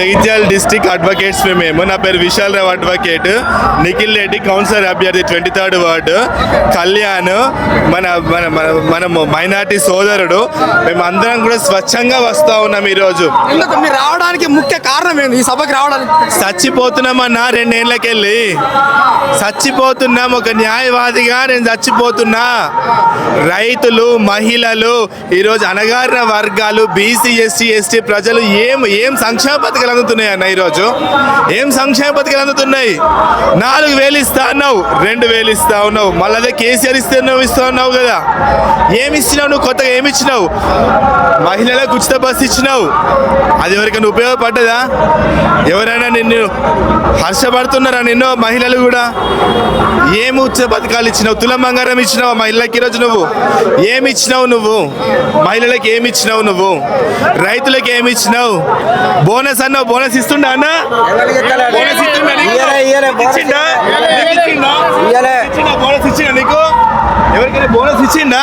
Jagtial district advocates మేము. నా పేరు విశాల్ రావు అడ్వకేట్. నిఖిల్ రెడ్డి కౌన్సిలర్ అభ్యర్థి 23rd వార్డు. కళ్యాణ్ మన మన మన మైనార్టీ సోదరుడు. మేము అందరం కూడా స్వచ్ఛంగా వస్తూ ఉన్నాం. ఈరోజు మీరు రావడానికి ముఖ్య కారణం ఏంది? ఈ సభకి రావడానికి చచ్చిపోతున్నామన్నా 2 ఏళ్ళకెళ్ళి చచ్చిపోతున్నాం. ఒక న్యాయవాదిగా నేను చచ్చిపోతున్నా. రైతులు, మహిళలు, ఈరోజు అణగారిన వర్గాలు, బీసీ, ఎస్సీ, ఎస్టీ ప్రజలు ఏం సంక్షేమ పథకాలు అందుతున్నాయి అన్న? ఈరోజు ఏం సంక్షేమ పథకాలు అందుతున్నాయి? 4,000 ఇస్తా అన్నావు, 2,000 ఇస్తా ఉన్నావు. మళ్ళీ అదే కేసీఆర్ ఇస్తా ఉన్నావు కదా. ఏమి ఇచ్చినావు నువ్వు? కొత్తగా ఏమి ఇచ్చినావు? మహిళలకు ఉచిత బస్సు ఇచ్చినావు. అది ఎవరికైనా ఉపయోగపడ్డదా? ఎవరైనా నిన్ను హర్షపడుతున్నారా? నిన్ను మహిళలు కూడా ఏమి ఉచిత పథకాలు ఇచ్చినావు? తులం బంగారం ఇచ్చినావు మహిళలకి. ఈరోజు నువ్వు ఏమి ఇచ్చినావు? నువ్వు మహిళలకు ఏమి ఇచ్చినావు? నువ్వు రైతులకు ఏమి ఇచ్చినావు? బోనస్ అన్నావు. బోనస్ ఇస్తుండా అన్న? బోనస్ ఇచ్చిండా నీకు? ఎవరికైనా బోనస్ ఇచ్చిండా?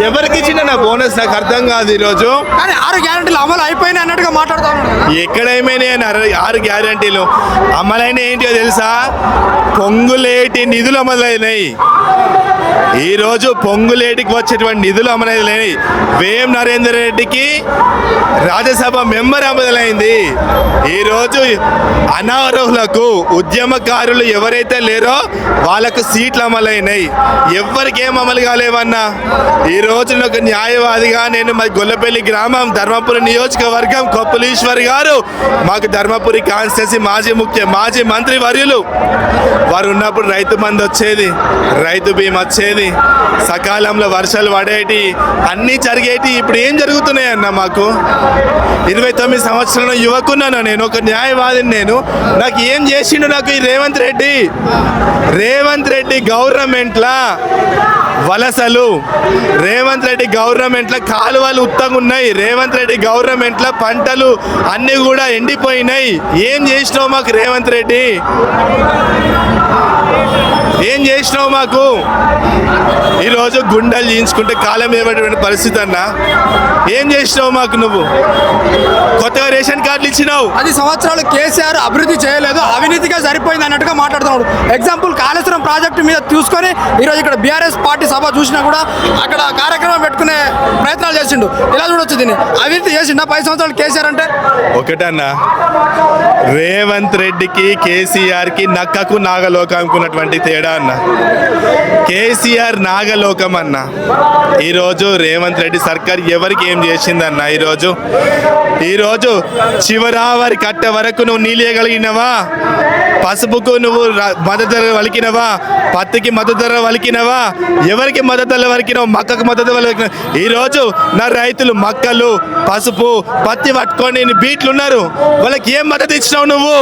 ఎవరికి ఇచ్చిండా నా బోనస్? నాకు అర్థం కాదు. ఈరోజు 6 గ్యారెంటీలు అమలు అయిపోయినాయి అన్నట్టుగా మాట్లాడుతా ఉన్నాడు. ఎక్కడైపోయినాయి 6 గ్యారెంటీలు అమలైన ఏంటో తెలుసా? పొంగులేటి నిధులు అమలైనాయి. ఈరోజు పొంగులేటికి వచ్చేటువంటి నిధులు అమలైనాయి. వేం నరేందర్ రెడ్డికి రాజ్యసభ మెంబర్ అమలైంది. ఈరోజు అనర్హులకు, ఉద్యమకారులు ఎవరైతే లేరో వాళ్ళకు సీట్లు అమలైనాయి. ఎవరికి ఏం అమలు కాలేవన్నా? ఈరోజు ఒక న్యాయవాదిగా నేను మా గొల్లపల్లి గ్రామం, ధర్మపురి నియోజకవర్గం, కొప్పులీశ్వర్ గారు మాకు ధర్మపురి కాన్స్టిట్యున్సీ మాజీ మంత్రి వర్యులు వారు ఉన్నప్పుడు రైతు బంధు వచ్చేది, రైతు బీమా వచ్చేది, సకాలంలో వర్షాలు పడేటి, అన్నీ జరిగేటి. ఇప్పుడు ఏం జరుగుతున్నాయి అన్న? మాకు 29 సంవత్సరాల యువకున్నాను నేను, ఒక న్యాయవాదిని నేను. నాకు ఏం చేసిండు నాకు ఈ రేవంత్ రెడ్డి గవర్నమెంట్లా వలసలు, రేవంత్ రెడ్డి గవర్నమెంట్లో కాలువలు ఉత్తగా ఉన్నాయి, రేవంత్ రెడ్డి గవర్నమెంట్లో పంటలు అన్నీ కూడా ఎండిపోయినాయి. ఏం చేసినావు మాకు రేవంత్ రెడ్డి? ఏం చేసినావు మాకు? ఈరోజు గుండెలు జీయించుకుంటే కాలం ఏమైనటువంటి పరిస్థితి అన్నా? ఏం చేసినావు మాకు? నువ్వు కొత్తగా రేషన్ కార్డులు ఇచ్చినావు. 10 సంవత్సరాలు కేసీఆర్ అభివృద్ధి చేయలేదు, అవినీతిగా సరిపోయింది అన్నట్టుగా మాట్లాడుతున్నాడు. ఎగ్జాంపుల్ కాళేశ్వరం ప్రాజెక్టు మీద చూసుకొని ఈరోజు ఇక్కడ బీఆర్ఎస్ పార్టీ సభ చూసినా కూడా అక్కడ కార్యక్రమం పెట్టుకునే ప్రయత్నాలు చేసిండు. ఇలా చూడొచ్చు దీన్ని. అవినీతి చేసిండా 10 సంవత్సరాలు కేసీఆర్ అంటే? ఒకటన్నా, రేవంత్ రెడ్డికి కేసీఆర్కి నక్కకు నాగలోకానికి ఉన్నటువంటి తేడా అన్న. కేసీఆర్ నాగలోకం అన్న. ఈరోజు రేవంత్ రెడ్డి సర్కార్ ఎవరికి ఏం చేసిందన్న? ఈరోజు చివరావరి కట్ట వరకు నువ్వు నీళ్ళేయగలిగినవా? పసుపుకు నువ్వు మద్దతు ధర వలికినవా? పత్తికి మద్దతు ధర వలికినవా? ఎవరికి మద్దతు ధర వలికినావు? మక్కకు మద్దతు ధర వలికినావు. ఈరోజు నా రైతులు మక్కలు, పసుపు, పత్తి పట్టుకొని బీట్లు ఉన్నారు. వాళ్ళకి ఏం మద్దతు ఇచ్చినావు నువ్వు?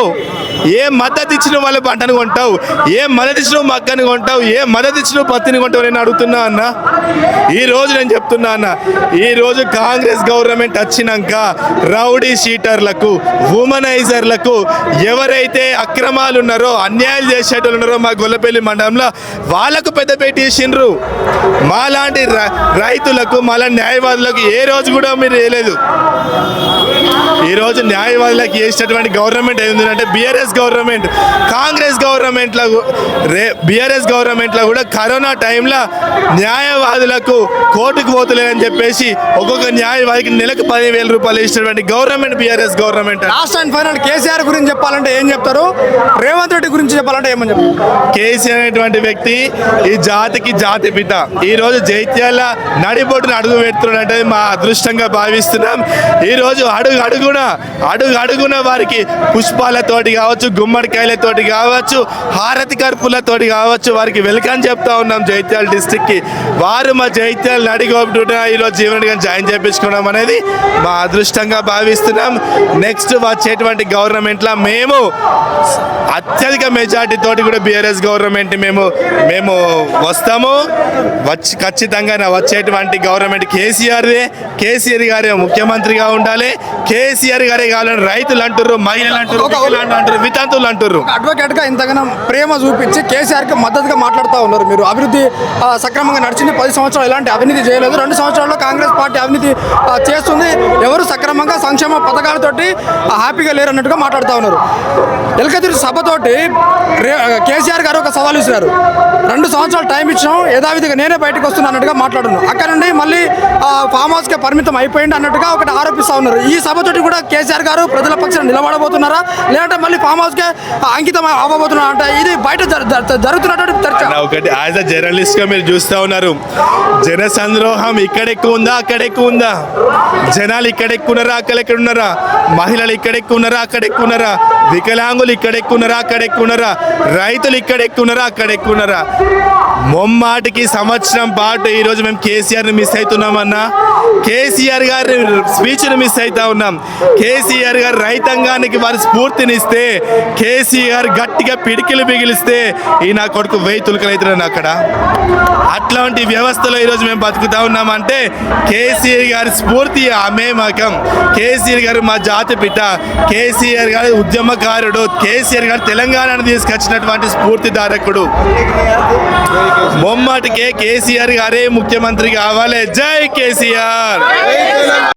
ఏం మద్దతు ఇచ్చినావు? వాళ్ళ పంటను కొంటావు? ఏం మద్దతు ఇచ్చినావు? మక్కని కొంటావు? ఏం మద్దతు ఇచ్చినావు? పత్తిని కొంటావు? నేను అడుగుతున్నా అన్న. ఈరోజు నేను చెప్తున్నా అన్న, ఈరోజు కాంగ్రెస్ గవర్నమెంట్ వచ్చినాక రౌడీ షీటర్లకు, ఉమనైజర్లకు, ఎవరైతే అక్రమాలు ఉన్నారో, అన్యాయాలు చేసేటోళ్ళు ఉన్నారో మా గొల్లపల్లి మండలంలో వాళ్ళకు పెద్దపేట చేసిండ్రు. మాలాంటి రైతులకు, మాలా న్యాయవాదులకు ఏ రోజు కూడా మీరు వేయలేదు. ఈరోజు న్యాయవాదులకు చేసినటువంటి గవర్నమెంట్ ఏంటంటే బీఆర్ఎస్ గవర్నమెంట్. కాంగ్రెస్ బీఆర్ఎస్ గవర్నమెంట్లో కూడా కరోనా టైంలో న్యాయవాదులకు కోర్టుకు పోతలేదని చెప్పేసి ఒక్కొక్క న్యాయవాదికి నెలకు 10,000 రూపాయలు ఇచ్చినటువంటి government BRS government. Last and final KCR గురించి చెప్పాలంటే ఏం చెప్తారు? రేవంత్ రెడ్డి గురించి చెప్పాలంటే ఏమని చెప్తారు? కేసీఆర్ అనేటువంటి వ్యక్తి ఈ జాతికి జాతి పిత. ఈరోజు జైత్యాల నడిబొట్టును అడుగు పెడుతున్నాడంటే మా అదృష్టంగా భావిస్తున్నాం. ఈరోజు అడుగున వారికి పుష్పాలతోటి కావచ్చు, గుమ్మడికాయలతోటి కావచ్చు, హారతి కర్పులతోటి కావచ్చు, వారికి వెల్కమ్ చెప్తా ఉన్నాం జైత్యాల డిస్ట్రిక్ట్కి. వారు మా జైత్యాల నడిగొట్టున ఈరోజు జీవన్ గారిని జాయిన్ చేయించుకోవడం అనేది మా అదృష్టంగా భావిస్తున్నాం. నెక్స్ట్ వచ్చేటువంటి గవర్నమెంట్లో మేము అత్యధిక మెజార్టీ తోటి కూడా బీఆర్ఎస్ గవర్నమెంట్ మేము వస్తాము. ఖచ్చితంగా వచ్చేటువంటి గవర్నమెంట్ కేసీఆర్ గారే ముఖ్యమంత్రిగా ఉండాలి. కేసీఆర్ గారే కావాలని రైతులు అంటారు, మహిళలు అంటారు, వితంతువులు అంటారు. అడ్వకేట్ గా ఇంతగానో ప్రేమ చూపించి కేసీఆర్ కి మద్దతుగా మాట్లాడుతూ ఉన్నారు. మీరు అభివృద్ధి సక్రమంగా నడిచింది, 10 సంవత్సరాలు ఎలాంటి అవినీతి చేయలేదు, 2 సంవత్సరాల్లో కాంగ్రెస్ పార్టీ అవినీతి చేస్తుంది, ఎవరు సక్రమంగా సంక్షేమ పథకాలతోటి హ్యాపీగా లేరు అన్నట్టుగా మాట్లాడుతూ ఉన్నారు. ఎల్కతిరి సభతోటి కేసీఆర్ గారు ఒక సవాల్ ఇచ్చారు. 2 సంవత్సరాలు టైం ఇచ్చినాం, యథావిధిగా నేనే బయటకు వస్తున్నా అన్నట్టుగా మాట్లాడున్నాను. అక్కడ నుండి మళ్ళీ ఫామ్ హౌస్ కే పరిమితం అయిపోయింది అన్నట్టుగా ఒకటి ఆరోపిస్తూ ఉన్నారు. ఈ సభతోటి కూడా కేసీఆర్ గారు ప్రజల పక్షాన నిలబడబోతున్నారా, లేదంటే మళ్ళీ ఫామ్ హౌస్ కే అంకితం అవ్వబోతున్నారా అంటే ఇది బయట జరుగుతున్నటువంటి చర్చ. ఒకటి యాజ్ అ జర్నలిస్ట్ గా మీరు చూస్తూ ఉన్నారు, జన సంద్రోహం ఇక్కడ ఎక్కువ ఉందా, అక్కడ ఎక్కువ ఉందా? జనాలు ఇక్కడ ఎక్కువ ఉన్నారా, అక్కడ ఎక్కడ ఉన్నారా? మహిళలు ఇక్కడ ఎక్కువ ఉన్నారా, అక్కడ ఎక్కువ ఉన్నారా? వికలాంగులు ఇక్కడ ఎక్కువ ఉన్నారా, అక్కడ ఎక్కువ ఉన్నారా? రైతులు ఇక్కడ ఎక్కువ ఉన్నారా, అక్కడ ఎక్కువ ఉన్నారా? మొమ్మాటికి సంవత్సరం పాటు ఈరోజు మేము కేసీఆర్ని మిస్ అవుతున్నామన్నా, కేసీఆర్ గారి స్పీచ్ని మిస్ అవుతా ఉన్నాం. కేసీఆర్ గారు రైతాంగానికి వారి స్ఫూర్తినిస్తే, కేసీఆర్ గట్టిగా పిడికిలు బిగిలిస్తే ఈ నా కొడుకు 1000 తులకలు అవుతున్నాను అక్కడ. అట్లాంటి వ్యవస్థలో ఈరోజు మేము బతుకుతా ఉన్నామంటే కేసీఆర్ గారి స్ఫూర్తి అమేమకం. కేసీఆర్ గారు మా జాతి పిట, కేసీఆర్ గారు ఉద్యమకారుడు, కేసీఆర్ గారు తెలంగాణను తీసుకొచ్చినటువంటి స్ఫూర్తిదారకుడు. మొమ్మాటికే కేసీఆర్ గారే ముఖ్యమంత్రి కావాలి. జై కేసీఆర్.